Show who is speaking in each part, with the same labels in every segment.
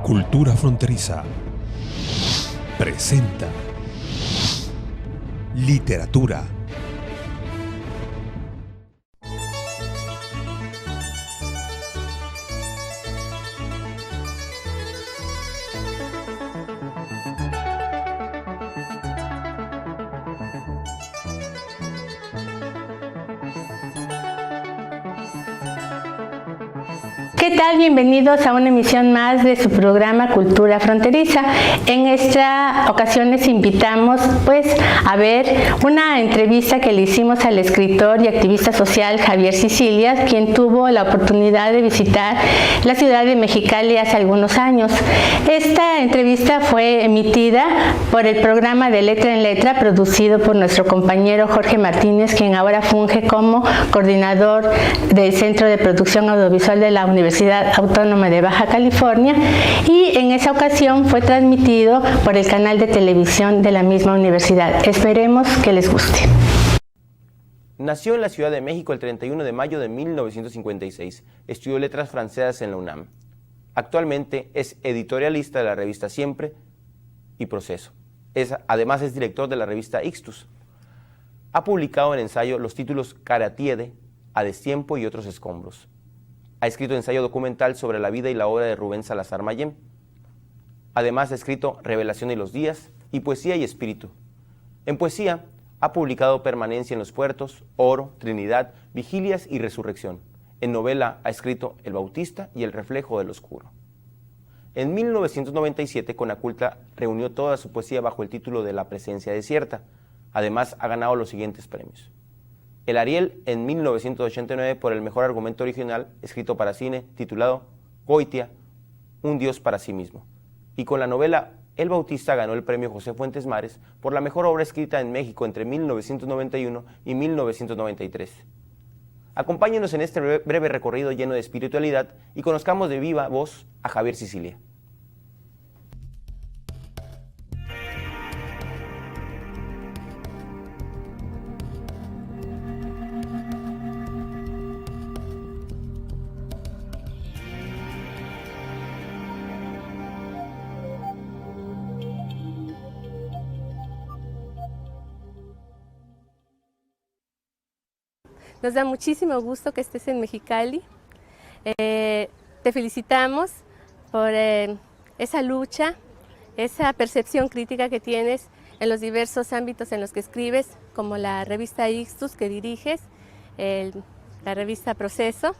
Speaker 1: Cultura Fronteriza presenta literatura.
Speaker 2: ¿Qué tal? Bienvenidos a una emisión más de su programa Cultura Fronteriza. En esta ocasión les invitamos a ver una entrevista que le hicimos al escritor y activista social Javier Sicilia, quien tuvo la oportunidad de visitar la ciudad de Mexicali hace algunos años. Esta entrevista fue emitida por el programa de Letra en Letra, producido por nuestro compañero Jorge Martínez, quien ahora funge como coordinador del Centro de Producción Audiovisual de la Universidad Autónoma de Baja California, y en esa ocasión fue transmitido por el canal de televisión de la misma universidad. Esperemos que les guste.
Speaker 3: Nació en la Ciudad de México el 31 de mayo de 1956. Estudió letras francesas en la UNAM. Actualmente es editorialista de la revista Siempre y Proceso. Además es director de la revista Ixtus. Ha publicado en ensayo los títulos Caratiede, A Destiempo y Otros Escombros. Ha escrito ensayo documental sobre la vida y la obra de Rubén Salazar Mayén. Además ha escrito Revelación y los días y Poesía y Espíritu. En poesía ha publicado Permanencia en los puertos, Oro, Trinidad, Vigilias y Resurrección. En novela ha escrito El Bautista y El reflejo del oscuro. En 1997 Conaculta reunió toda su poesía bajo el título de La presencia desierta. Además ha ganado los siguientes premios: el Ariel en 1989 por el mejor argumento original escrito para cine, titulado Goitia, un dios para sí mismo. Y con la novela El Bautista ganó el premio José Fuentes Mares por la mejor obra escrita en México entre 1991 y 1993. Acompáñenos en este breve recorrido lleno de espiritualidad y conozcamos de viva voz a Javier Sicilia.
Speaker 4: Nos da muchísimo gusto que estés en Mexicali. Te felicitamos por esa lucha, esa percepción crítica que tienes en los diversos ámbitos en los que escribes, como la revista Ixtus que diriges, la revista Proceso,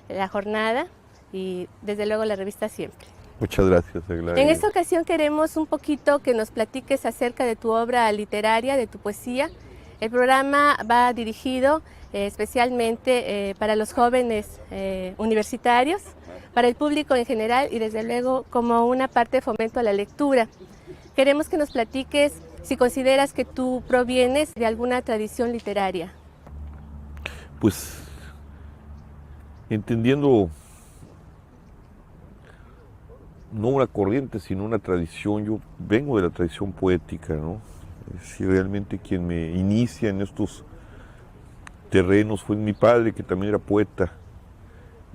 Speaker 4: La Jornada y desde luego la revista Siempre.
Speaker 5: Muchas gracias, Aglaia.
Speaker 4: En esta ocasión queremos un poquito que nos platiques acerca de tu obra literaria, de tu poesía. El programa va dirigido especialmente para los jóvenes universitarios, para el público en general y desde luego como una parte de fomento a la lectura. Queremos que nos platiques si consideras que tú provienes de alguna tradición literaria.
Speaker 5: Pues entendiendo no una corriente sino una tradición, yo vengo de la tradición poética, ¿no? Si realmente quien me inicia en estos terrenos fue mi padre, que también era poeta,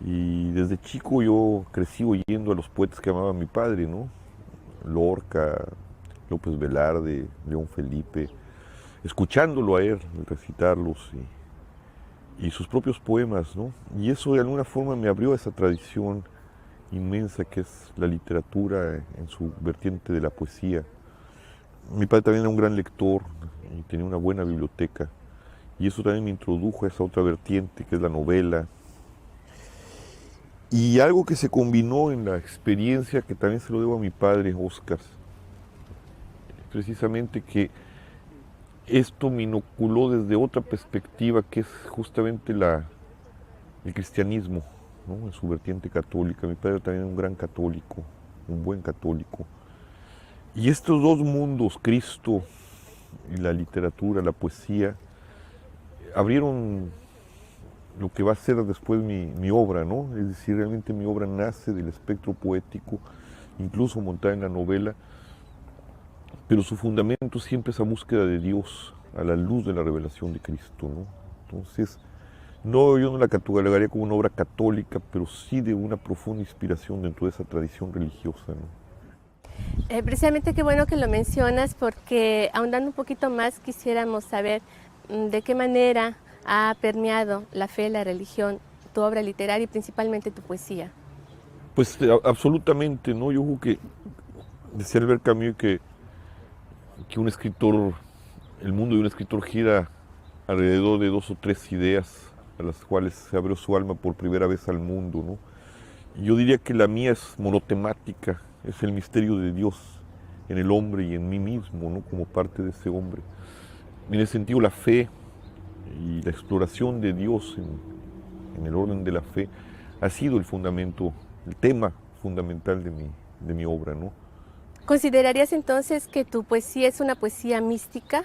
Speaker 5: y desde chico yo crecí oyendo a los poetas que amaba mi padre, ¿no? Lorca, López Velarde, León Felipe, escuchándolo a él recitarlos y sus propios poemas, ¿no? Y eso de alguna forma me abrió a esa tradición inmensa que es la literatura en su vertiente de la poesía. Mi padre también era un gran lector y tenía una buena biblioteca, y eso también me introdujo a esa otra vertiente que es la novela. Y algo que se combinó en la experiencia, que también se lo debo a mi padre, Óscar, precisamente que esto me inoculó desde otra perspectiva, que es justamente el cristianismo, ¿no? En su vertiente católica. Mi padre también era un gran católico, un buen católico. Y estos dos mundos, Cristo y la literatura, la poesía, abrieron lo que va a ser después mi obra, ¿no? Es decir, realmente mi obra nace del espectro poético, incluso montada en la novela, pero su fundamento siempre es esa búsqueda de Dios a la luz de la revelación de Cristo, ¿no? Entonces, No, yo no la catalogaría como una obra católica, pero sí de una profunda inspiración dentro de esa tradición religiosa, ¿no?
Speaker 4: Precisamente qué bueno que lo mencionas, porque ahondando un poquito más quisiéramos saber de qué manera ha permeado la fe, la religión, tu obra literaria y principalmente tu poesía.
Speaker 5: Pues absolutamente, ¿no? Yo creo que decía Albert Camus que un escritor, el mundo de un escritor gira alrededor de 2 o 3 ideas a las cuales se abrió su alma por primera vez al mundo, ¿no? Y yo diría que la mía es monotemática, es el misterio de Dios en el hombre y en mí mismo, ¿no? Como parte de ese hombre. En ese sentido, la fe y la exploración de Dios en el orden de la fe ha sido el fundamento, el tema fundamental de mi obra, ¿no?
Speaker 4: ¿Considerarías entonces que tu poesía es una poesía mística?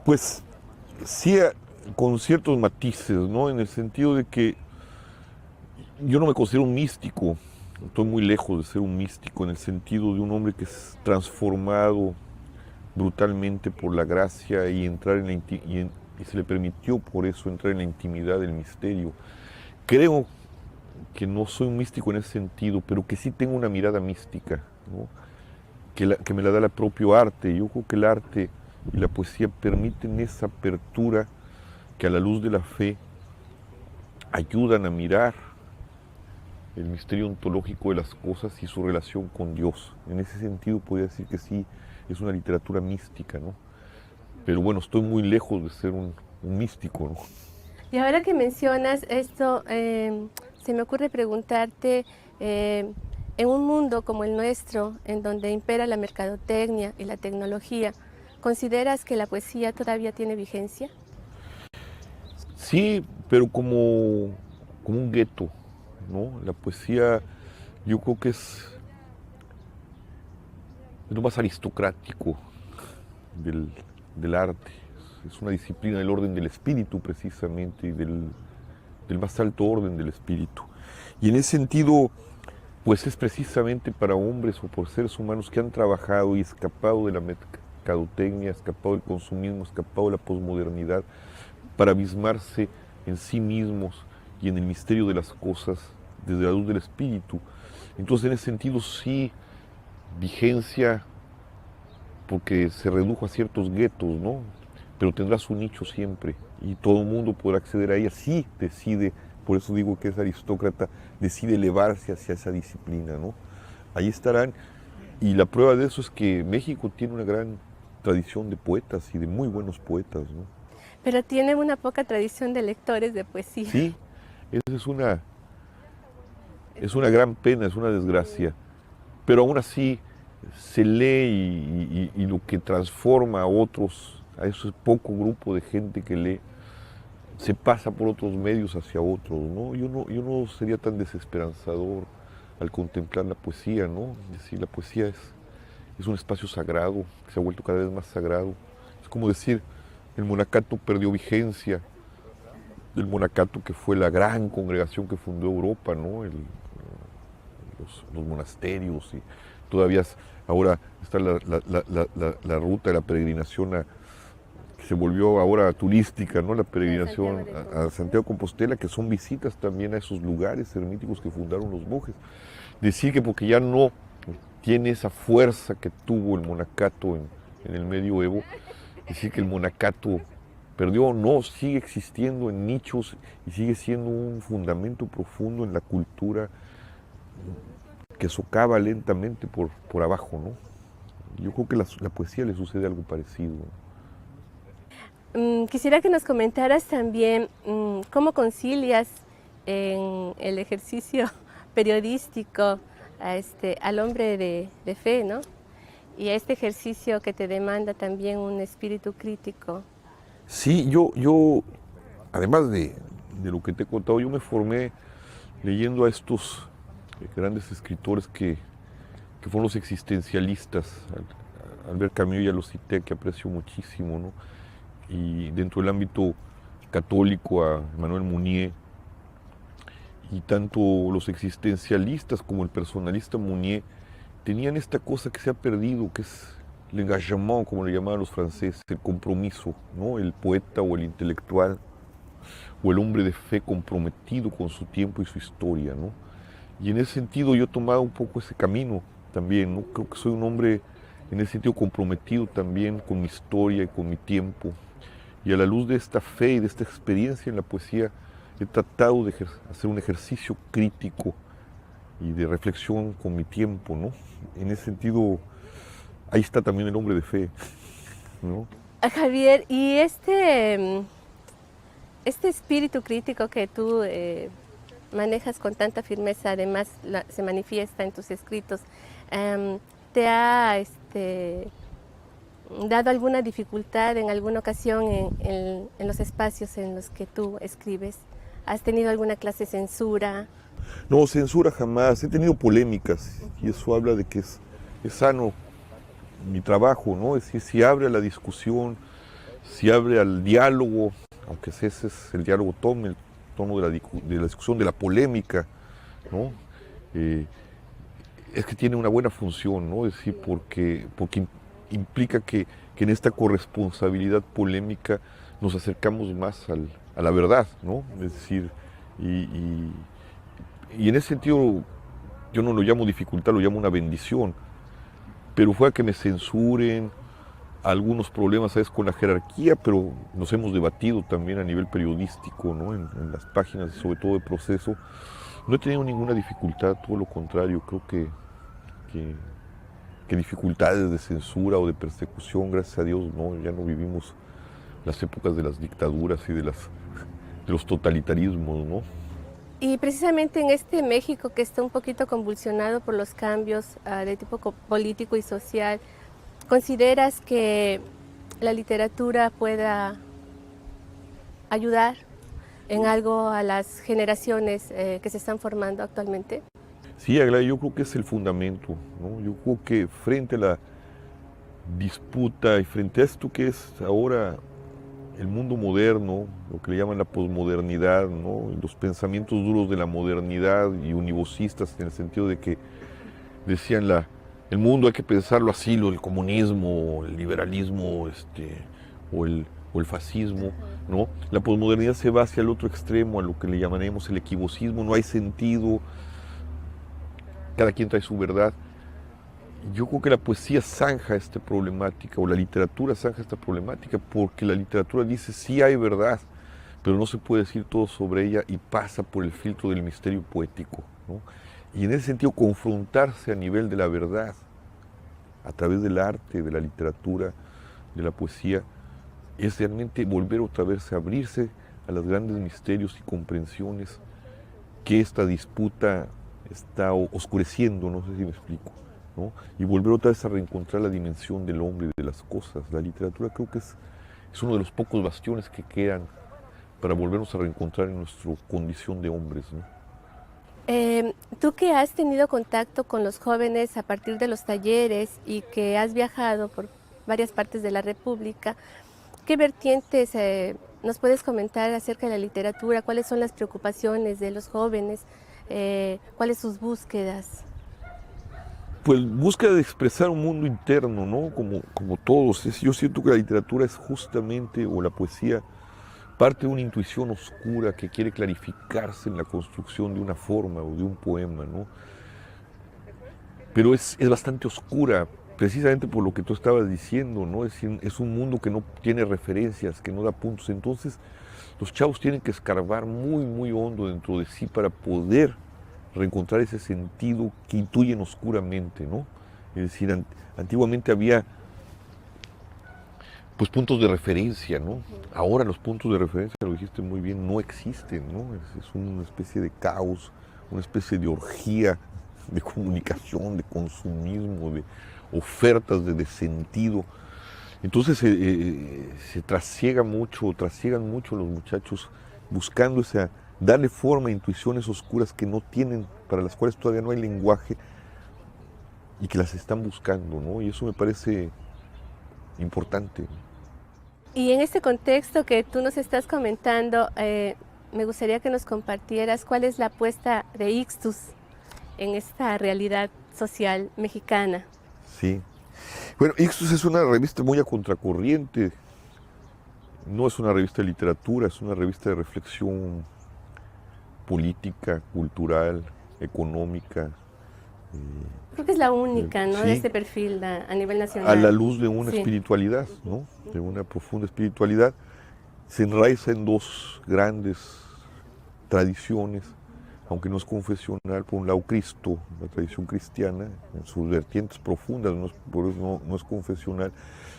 Speaker 5: Pues sí, con ciertos matices, ¿no? En el sentido de que yo no me considero un místico, estoy muy lejos de ser un místico, en el sentido de un hombre que es transformado brutalmente por la gracia y entrar en y se le permitió por eso entrar en la intimidad del misterio. Creo que no soy un místico en ese sentido, pero que sí tengo una mirada mística, ¿no? Que me la da el propio arte. Yo creo que el arte y la poesía permiten esa apertura que a la luz de la fe ayudan a mirar el misterio ontológico de las cosas y su relación con Dios. En ese sentido podría decir que sí, es una literatura mística, ¿no? Pero bueno, estoy muy lejos de ser un místico, ¿no?
Speaker 4: Y ahora que mencionas esto, se me ocurre preguntarte, en un mundo como el nuestro, en donde impera la mercadotecnia y la tecnología, ¿consideras que la poesía todavía tiene vigencia?
Speaker 5: Sí, pero como un gueto, ¿no? La poesía yo creo que es lo más aristocrático del arte. Es una disciplina del orden del espíritu precisamente y del más alto orden del espíritu. Y en ese sentido, pues es precisamente para hombres o por seres humanos que han trabajado y escapado de la mercadotecnia, escapado del consumismo, escapado de la posmodernidad, para abismarse en sí mismos y en el misterio de las cosas desde la luz del espíritu. Entonces, en ese sentido, sí, vigencia, porque se redujo a ciertos guetos, ¿no? Pero tendrá su nicho siempre y todo el mundo podrá acceder a ella si decide, por eso digo que es aristócrata, decide elevarse hacia esa disciplina, ¿no? Ahí estarán, y la prueba de eso es que México tiene una gran tradición de poetas y de muy buenos poetas, ¿no?
Speaker 4: Pero tiene una poca tradición de lectores de poesía.
Speaker 5: Sí, esa es una gran pena, es una desgracia, pero aún así se lee y lo que transforma a otros, a ese poco grupo de gente que lee, se pasa por otros medios hacia otros, ¿no? Yo no sería tan desesperanzador al contemplar la poesía, ¿no? Es decir, la poesía es un espacio sagrado, que se ha vuelto cada vez más sagrado. Es como decir, el monacato perdió vigencia, el monacato que fue la gran congregación que fundó Europa, ¿no? Los monasterios y todavía ahora está la ruta de la peregrinación que se volvió ahora turística, ¿no? La peregrinación a Santiago de Compostela, que son visitas también a esos lugares ermíticos que fundaron los monjes. Decir que porque ya no tiene esa fuerza que tuvo el monacato en el medioevo, decir que el monacato perdió, no, sigue existiendo en nichos y sigue siendo un fundamento profundo en la cultura que socava lentamente por abajo, ¿no? Yo creo que la poesía le sucede algo parecido.
Speaker 4: Quisiera que nos comentaras también cómo concilias en el ejercicio periodístico al hombre de fe, ¿no? Y a este ejercicio que te demanda también un espíritu crítico.
Speaker 5: Sí, yo además de lo que te he contado, yo me formé leyendo a estos grandes escritores que fueron los existencialistas. Albert Camus ya lo cité, que aprecio muchísimo, ¿no? Y dentro del ámbito católico a Emmanuel Mounier, y tanto los existencialistas como el personalista Mounier tenían esta cosa que se ha perdido, que es el engagement, como le llamaban los franceses, el compromiso, ¿no? El poeta o el intelectual o el hombre de fe comprometido con su tiempo y su historia, ¿no? Y en ese sentido yo he tomado un poco ese camino también, ¿no? Creo que soy un hombre en ese sentido comprometido también con mi historia y con mi tiempo. Y a la luz de esta fe y de esta experiencia en la poesía, he tratado de hacer un ejercicio crítico y de reflexión con mi tiempo, ¿no? En ese sentido, ahí está también el hombre de fe, ¿no?
Speaker 4: Javier, y este espíritu crítico que tú manejas con tanta firmeza, además se manifiesta en tus escritos, ¿te ha dado alguna dificultad en alguna ocasión en los espacios en los que tú escribes? ¿Has tenido alguna clase de censura?
Speaker 5: No, censura jamás. He tenido polémicas y eso habla de que es sano mi trabajo, ¿no? Es decir, si abre a la discusión, si abre al diálogo, aunque ese es el diálogo tome el tono de la discusión, de la polémica, ¿no? Es que tiene una buena función, ¿no? Es decir, porque implica que en esta corresponsabilidad polémica nos acercamos más a la verdad, ¿no? Es decir, y en ese sentido yo no lo llamo dificultad, lo llamo una bendición, pero fue a que me censuren, algunos problemas ¿sabes? Con la jerarquía, pero nos hemos debatido también a nivel periodístico, ¿no? En las páginas, sobre todo de Proceso. No he tenido ninguna dificultad, todo lo contrario, creo que dificultades de censura o de persecución, gracias a Dios, no, ya no vivimos las épocas de las dictaduras y de los totalitarismos, ¿no?
Speaker 4: Y precisamente en este México que está un poquito convulsionado por los cambios de tipo político y social, ¿consideras que la literatura pueda ayudar en algo a las generaciones que se están formando actualmente?
Speaker 5: Sí, Aglaya, yo creo que es el fundamento, ¿no? Yo creo que frente a la disputa y frente a esto que es ahora el mundo moderno, lo que le llaman la posmodernidad, ¿no? Los pensamientos duros de la modernidad y univocistas en el sentido de que decían el mundo hay que pensarlo así, el comunismo, el liberalismo, o el fascismo, ¿no? La posmodernidad se va hacia el otro extremo, a lo que le llamaremos el equivocismo, no hay sentido, cada quien trae su verdad. Yo creo que la poesía zanja esta problemática, o la literatura zanja esta problemática, porque la literatura dice sí hay verdad, pero no se puede decir todo sobre ella y pasa por el filtro del misterio poético, ¿no? Y en ese sentido confrontarse a nivel de la verdad, a través del arte, de la literatura, de la poesía, es realmente volver otra vez a abrirse a los grandes misterios y comprensiones que esta disputa está oscureciendo, no sé si me explico, ¿no? Y volver otra vez a reencontrar la dimensión del hombre y de las cosas. La literatura creo que es uno de los pocos bastiones que quedan para volvernos a reencontrar en nuestra condición de hombres, ¿no?
Speaker 4: Tú que has tenido contacto con los jóvenes a partir de los talleres y que has viajado por varias partes de la República, ¿qué vertientes nos puedes comentar acerca de la literatura? ¿Cuáles son las preocupaciones de los jóvenes? ¿Cuáles sus búsquedas?
Speaker 5: Pues búsqueda de expresar un mundo interno, ¿no? Como todos. Yo siento que la literatura es justamente, o la poesía, parte de una intuición oscura que quiere clarificarse en la construcción de una forma o de un poema, ¿no? Pero es bastante oscura, precisamente por lo que tú estabas diciendo, ¿no? Es un mundo que no tiene referencias, que no da puntos. Entonces, los chavos tienen que escarbar muy, muy hondo dentro de sí para poder reencontrar ese sentido que intuyen oscuramente, ¿no? Es decir, antiguamente había pues puntos de referencia, ¿no? Ahora los puntos de referencia, lo dijiste muy bien, no existen, ¿no? Es una especie de caos, una especie de orgía de comunicación, de consumismo, de ofertas de sentido. Entonces se trasiegan mucho los muchachos buscando darle forma a intuiciones oscuras que no tienen, para las cuales todavía no hay lenguaje y que las están buscando, ¿no? Y eso me parece importante.
Speaker 4: Y en este contexto que tú nos estás comentando, me gustaría que nos compartieras cuál es la apuesta de Ixtus en esta realidad social mexicana.
Speaker 5: Sí, Bueno, Ixtus es una revista muy a contracorriente. No es una revista de literatura, es una revista de reflexión política, cultural, económica.
Speaker 4: Creo que es la única, ¿no?
Speaker 5: Sí.
Speaker 4: De este perfil a nivel nacional.
Speaker 5: A la luz de una
Speaker 4: Sí.
Speaker 5: espiritualidad, ¿no? De una profunda espiritualidad. Se enraiza en dos grandes tradiciones, aunque no es confesional. Por un lado, Cristo, la tradición cristiana, en sus vertientes profundas, por eso no es confesional.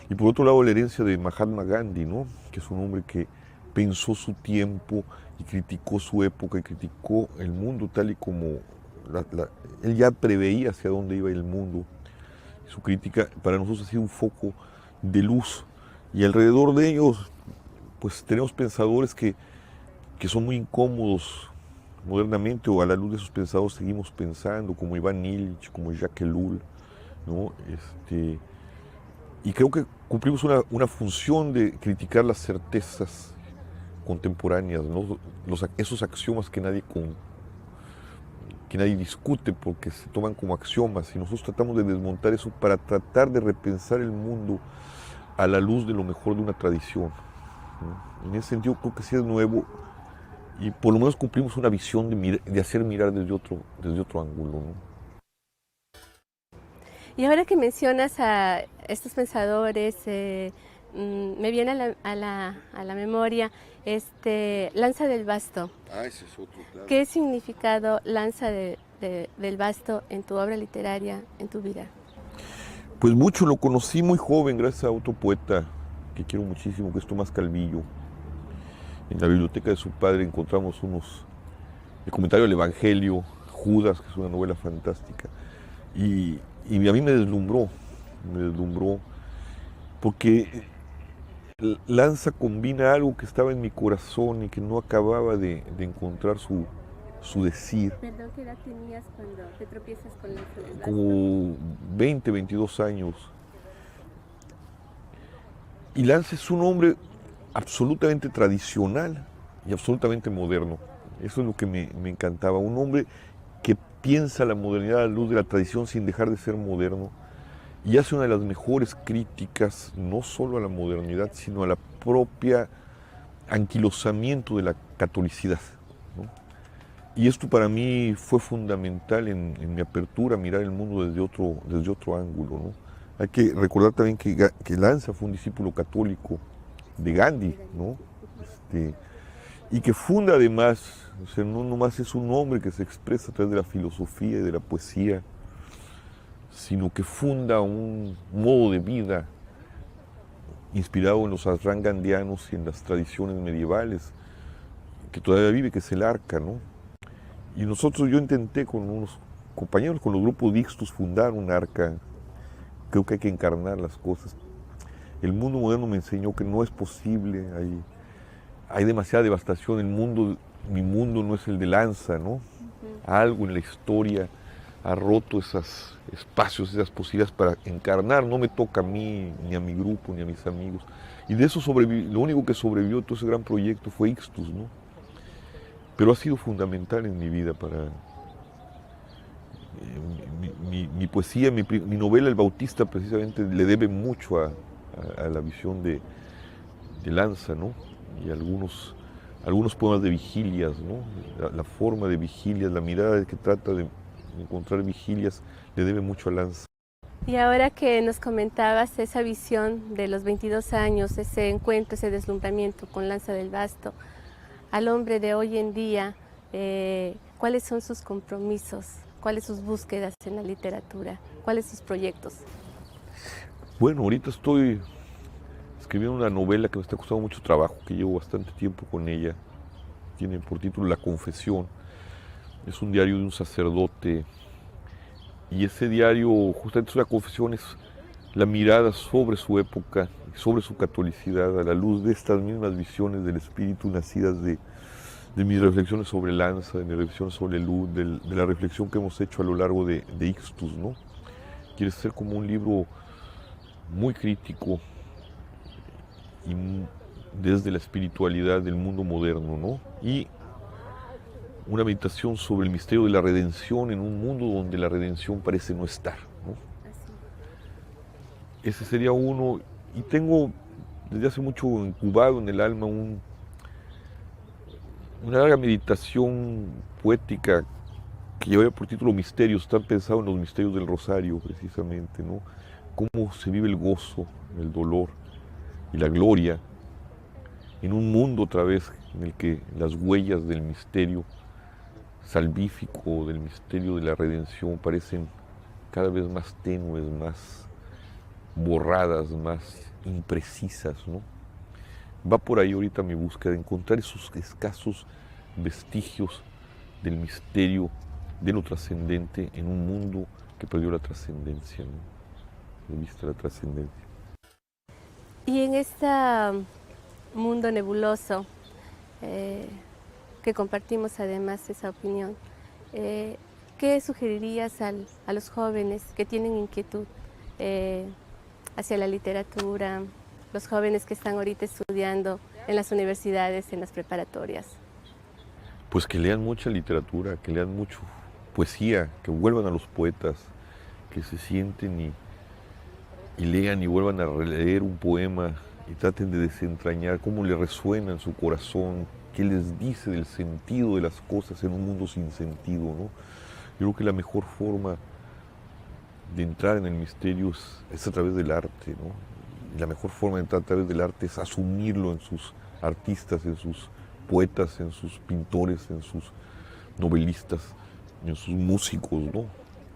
Speaker 5: Y por otro lado, la herencia de Mahatma Gandhi, ¿no? Que es un hombre que pensó su tiempo y criticó su época y criticó el mundo tal y como él ya preveía hacia dónde iba el mundo. Su crítica para nosotros ha sido un foco de luz. Y alrededor de ellos, pues tenemos pensadores que son muy incómodos modernamente, o a la luz de esos pensadores seguimos pensando, como Iván Illich, como Jacques Ellul, ¿no? Y creo que cumplimos una función de criticar las certezas contemporáneas, ¿no? Esos axiomas que nadie discute porque se toman como axiomas, y nosotros tratamos de desmontar eso para tratar de repensar el mundo a la luz de lo mejor de una tradición, ¿no? En ese sentido creo que sí es nuevo, y por lo menos cumplimos una visión de hacer mirar desde otro ángulo, ¿no?
Speaker 4: Y ahora que mencionas a estos pensadores, me viene a la memoria Lanza del Basto.
Speaker 5: Ese es otro, claro.
Speaker 4: ¿Qué significado lanza del Basto en tu obra literaria, en tu vida?
Speaker 5: Pues mucho, lo conocí muy joven gracias a otro poeta que quiero muchísimo, que es Tomás Calvillo. En la biblioteca de su padre encontramos el comentario del Evangelio, Judas, que es una novela fantástica. Y a mí me deslumbró, porque Lanza combina algo que estaba en mi corazón y que no acababa de encontrar su decir.
Speaker 4: Perdón, ¿qué edad tenías cuando te tropiezas con Lanza del Basto?
Speaker 5: Como 20, 22 años. Y Lanza es un hombre absolutamente tradicional y absolutamente moderno. Eso es lo que me encantaba. Un hombre que piensa la modernidad a la luz de la tradición sin dejar de ser moderno, y hace una de las mejores críticas no solo a la modernidad, sino a la propia anquilosamiento de la catolicidad, ¿no? Y esto para mí fue fundamental en mi apertura a mirar el mundo desde otro ángulo, ¿no? Hay que recordar también que Lanza fue un discípulo católico de Gandhi, ¿no? Y que funda además, o sea, no nomás es un hombre que se expresa a través de la filosofía y de la poesía, sino que funda un modo de vida inspirado en los ashram gandianos y en las tradiciones medievales, que todavía vive, que es el Arca, ¿no? Y yo intenté con unos compañeros, con los grupos Ixtus, fundar un Arca. Creo que hay que encarnar las cosas. El mundo moderno me enseñó que no es posible, hay demasiada devastación. Mi mundo no es el de Lanza, ¿no? Algo en la historia ha roto esos espacios, esas posibilidades para encarnar. No me toca a mí, ni a mi grupo, ni a mis amigos. Y de eso lo único que sobrevivió todo ese gran proyecto fue Ixtus, ¿no? Pero ha sido fundamental en mi vida para mi poesía, mi novela El Bautista precisamente le debe mucho a la visión de Lanza, ¿no? Y algunos poemas de vigilias, ¿no? La forma de vigilias, la mirada que trata de encontrar vigilias, le debe mucho a Lanza.
Speaker 4: Y ahora que nos comentabas esa visión de los 22 años, ese encuentro, ese deslumbramiento con Lanza del Basto, al hombre de hoy en día, ¿cuáles son sus compromisos? ¿Cuáles sus búsquedas en la literatura? ¿Cuáles sus proyectos?
Speaker 5: Bueno, ahorita estoy escribiendo una novela que me está costando mucho trabajo, que llevo bastante tiempo con ella. Tiene por título La Confesión. Es un diario de un sacerdote, y ese diario, justamente es una confesión, es la mirada sobre su época, sobre su catolicidad, a la luz de estas mismas visiones del espíritu nacidas de mis reflexiones sobre Lanza, de mis reflexiones sobre Luz, de la reflexión que hemos hecho a lo largo de Ixtus, ¿no? Quiere ser como un libro muy crítico y desde la espiritualidad del mundo moderno, ¿no? Y una meditación sobre el misterio de la redención en un mundo donde la redención parece no estar, ¿no? Ese sería uno. Y tengo desde hace mucho incubado en el alma una larga meditación poética que lleva por título Misterios. Está pensado en los misterios del Rosario, precisamente, ¿no? Cómo se vive el gozo, el dolor y la gloria en un mundo otra vez en el que las huellas del misterio salvífico, del misterio de la redención parecen cada vez más tenues, más borradas, más imprecisas, ¿no? Va por ahí ahorita mi búsqueda de encontrar esos escasos vestigios del misterio, de lo trascendente en un mundo que perdió la trascendencia, ¿no? De vista la trascendencia.
Speaker 4: Y en este mundo nebuloso, que compartimos además esa opinión, ¿qué sugerirías a los jóvenes que tienen inquietud hacia la literatura, los jóvenes que están ahorita estudiando en las universidades, en las preparatorias?
Speaker 5: Pues que lean mucha literatura, que lean mucho poesía, que vuelvan a los poetas, que se sienten y lean y vuelvan a releer un poema y traten de desentrañar cómo le resuena en su corazón, qué les dice del sentido de las cosas en un mundo sin sentido, ¿no? Yo creo que la mejor forma de entrar en el misterio es a través del arte, ¿no? Y la mejor forma de entrar a través del arte es asumirlo en sus artistas, en sus poetas, en sus pintores, en sus novelistas, en sus músicos, ¿no?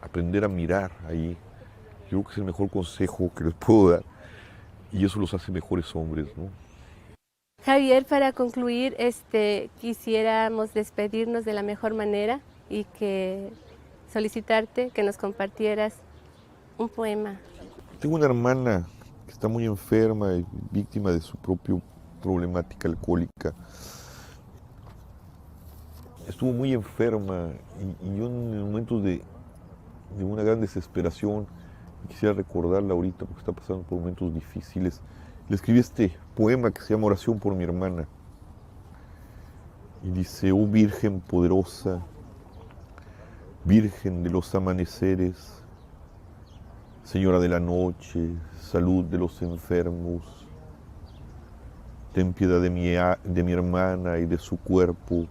Speaker 5: Aprender a mirar ahí. Yo creo que es el mejor consejo que les puedo dar y eso los hace mejores hombres, ¿no?
Speaker 4: Javier, para concluir, quisiéramos despedirnos de la mejor manera y solicitarte que nos compartieras un poema.
Speaker 5: Tengo una hermana que está muy enferma y víctima de su propia problemática alcohólica. Estuvo muy enferma y yo en momentos de una gran desesperación quisiera recordarla ahorita porque está pasando por momentos difíciles. Le escribí este poema que se llama Oración por mi hermana. Y dice: oh Virgen poderosa, Virgen de los amaneceres, Señora de la noche, salud de los enfermos, ten piedad de mi hermana y de su cuerpo,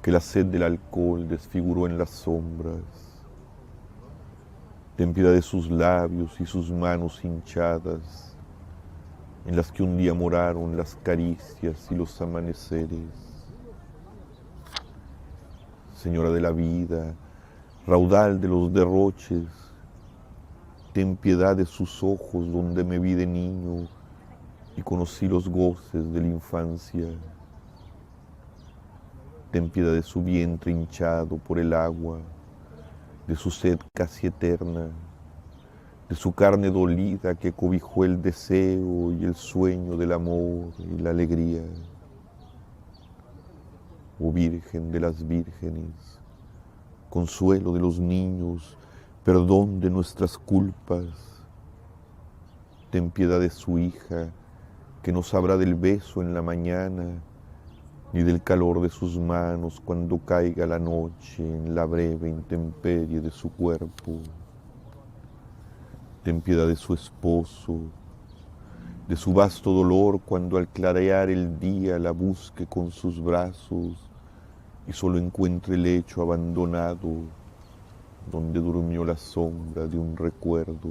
Speaker 5: que la sed del alcohol desfiguró en las sombras. Ten piedad de sus labios y sus manos hinchadas, en las que un día moraron las caricias y los amaneceres. Señora de la vida, raudal de los derroches, ten piedad de sus ojos donde me vi de niño y conocí los goces de la infancia. Ten piedad de su vientre hinchado por el agua, de su sed casi eterna, de su carne dolida que cobijó el deseo y el sueño del amor y la alegría. Oh Virgen de las vírgenes, consuelo de los niños, perdón de nuestras culpas, ten piedad de su hija, que no sabrá del beso en la mañana, ni del calor de sus manos cuando caiga la noche en la breve intemperie de su cuerpo. Ten piedad de su esposo, de su vasto dolor cuando al clarear el día la busque con sus brazos y solo encuentre el lecho abandonado donde durmió la sombra de un recuerdo.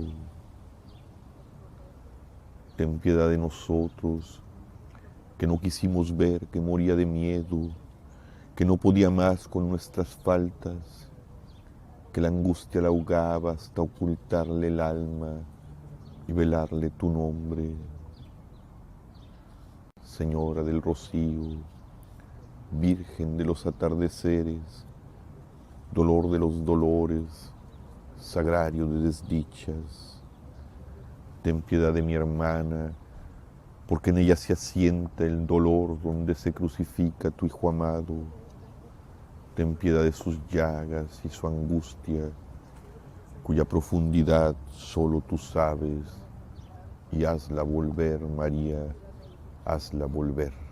Speaker 5: Ten piedad de nosotros, que no quisimos ver, que moría de miedo, que no podía más con nuestras faltas, que la angustia la ahogaba hasta ocultarle el alma y velarle tu nombre. Señora del rocío, Virgen de los atardeceres, dolor de los dolores, sagrario de desdichas, ten piedad de mi hermana, porque en ella se asienta el dolor donde se crucifica tu Hijo amado. Ten piedad de sus llagas y su angustia, cuya profundidad solo tú sabes, y hazla volver, María, hazla volver.